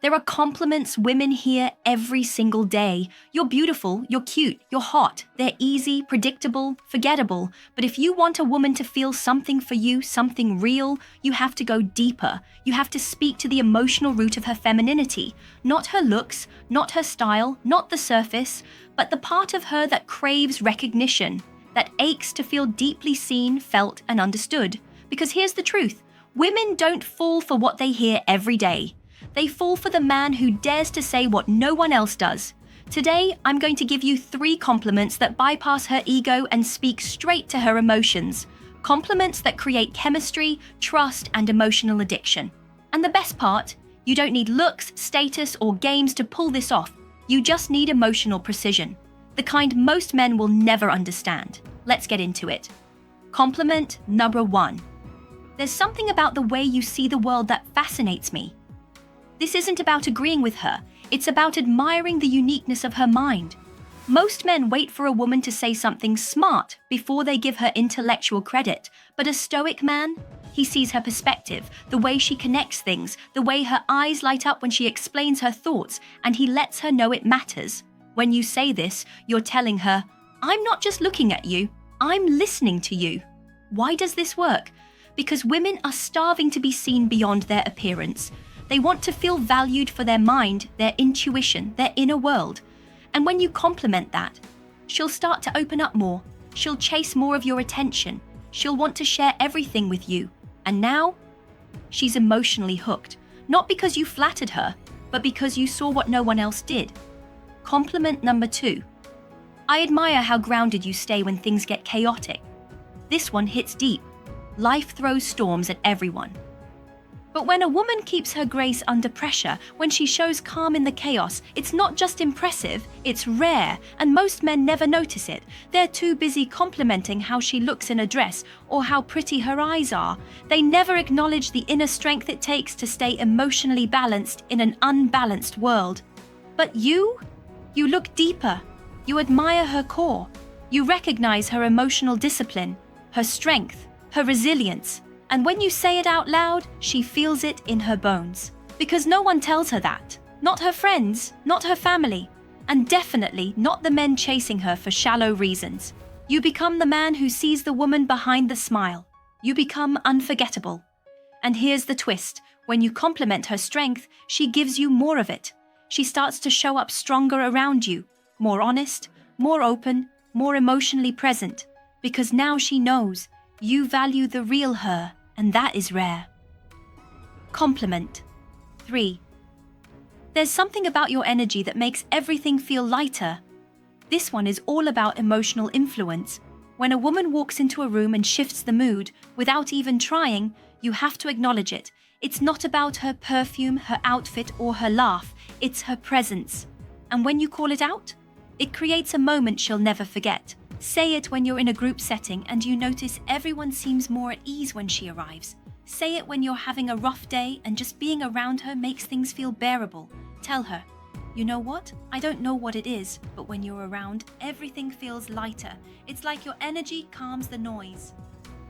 There are compliments women hear every single day. You're beautiful, you're cute, you're hot. They're easy, predictable, forgettable. But if you want a woman to feel something for you, something real, you have to go deeper. You have to speak to the emotional root of her femininity. Not her looks, not her style, not the surface, but the part of her that craves recognition, that aches to feel deeply seen, felt, and understood. Because here's the truth. Women don't fall for what they hear every day. They fall for the man who dares to say what no one else does. Today, I'm going to give you 3 compliments that bypass her ego and speak straight to her emotions. Compliments that create chemistry, trust, and emotional addiction. And the best part, you don't need looks, status, or games to pull this off. You just need emotional precision. The kind most men will never understand. Let's get into it. Compliment number 1. There's something about the way you see the world that fascinates me. This isn't about agreeing with her, it's about admiring the uniqueness of her mind. Most men wait for a woman to say something smart before they give her intellectual credit, but a Stoic man, he sees her perspective, the way she connects things, the way her eyes light up when she explains her thoughts, and he lets her know it matters. When you say this, you're telling her, I'm not just looking at you, I'm listening to you. Why does this work? Because women are starving to be seen beyond their appearance. They want to feel valued for their mind, their intuition, their inner world. And when you compliment that, she'll start to open up more. She'll chase more of your attention. She'll want to share everything with you. And now, she's emotionally hooked. Not because you flattered her, but because you saw what no one else did. Compliment number 2. I admire how grounded you stay when things get chaotic. This one hits deep. Life throws storms at everyone. But when a woman keeps her grace under pressure, when she shows calm in the chaos, it's not just impressive, it's rare, and most men never notice it. They're too busy complimenting how she looks in a dress or how pretty her eyes are. They never acknowledge the inner strength it takes to stay emotionally balanced in an unbalanced world. But you look deeper. You admire her core. You recognize her emotional discipline, her strength, her resilience. And when you say it out loud, she feels it in her bones. Because no one tells her that. Not her friends, not her family, and definitely not the men chasing her for shallow reasons. You become the man who sees the woman behind the smile. You become unforgettable. And here's the twist. When you compliment her strength, she gives you more of it. She starts to show up stronger around you, more honest, more open, more emotionally present. Because now she knows you value the real her. And that is rare. Compliment 3. There's something about your energy that makes everything feel lighter. This one is all about emotional influence. When a woman walks into a room and shifts the mood, without even trying, you have to acknowledge it. It's not about her perfume, her outfit, or her laugh. It's her presence. And when you call it out, it creates a moment she'll never forget. Say it when you're in a group setting and you notice everyone seems more at ease when she arrives. Say it when you're having a rough day and just being around her makes things feel bearable. Tell her, you know what? I don't know what it is, but when you're around, everything feels lighter. It's like your energy calms the noise.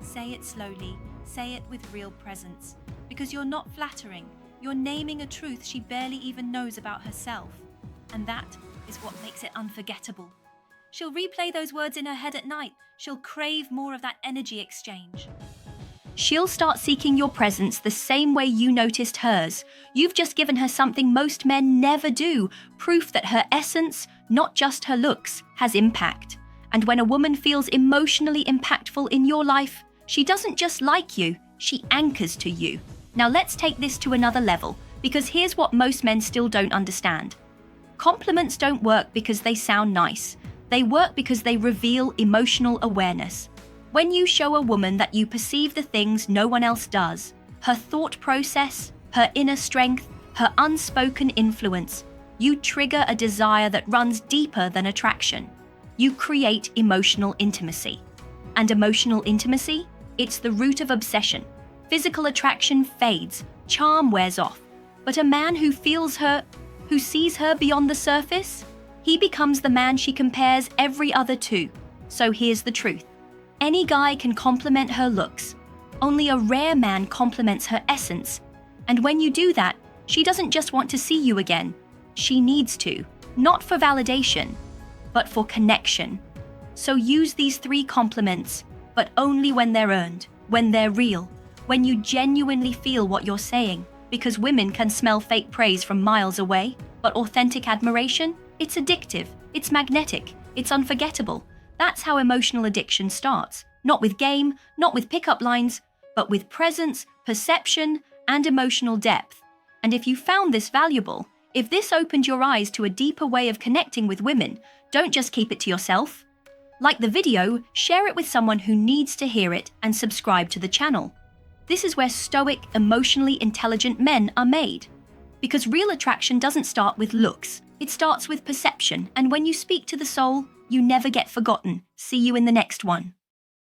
Say it slowly. Say it with real presence. Because you're not flattering. You're naming a truth she barely even knows about herself. And that is what makes it unforgettable. She'll replay those words in her head at night. She'll crave more of that energy exchange. She'll start seeking your presence the same way you noticed hers. You've just given her something most men never do, proof that her essence, not just her looks, has impact. And when a woman feels emotionally impactful in your life, she doesn't just like you, she anchors to you. Now let's take this to another level, because here's what most men still don't understand. Compliments don't work because they sound nice. They work because they reveal emotional awareness. When you show a woman that you perceive the things no one else does, her thought process, her inner strength, her unspoken influence, you trigger a desire that runs deeper than attraction. You create emotional intimacy. And emotional intimacy? It's the root of obsession. Physical attraction fades, charm wears off. But a man who feels her, who sees her beyond the surface, he becomes the man she compares every other to. So here's the truth. Any guy can compliment her looks. Only a rare man compliments her essence. And when you do that, She doesn't just want to see you again. She needs to, not for validation, but for connection. So use these 3 compliments, but only when they're earned, when they're real, when you genuinely feel what you're saying. Because women can smell fake praise from miles away, but authentic admiration, it's addictive, it's magnetic, it's unforgettable. That's how emotional addiction starts. Not with game, not with pickup lines, but with presence, perception, and emotional depth. And if you found this valuable, if this opened your eyes to a deeper way of connecting with women, don't just keep it to yourself. Like the video, share it with someone who needs to hear it, and subscribe to the channel. This is where stoic, emotionally intelligent men are made. Because real attraction doesn't start with looks, it starts with perception, and when you speak to the soul, you never get forgotten. See you in the next one.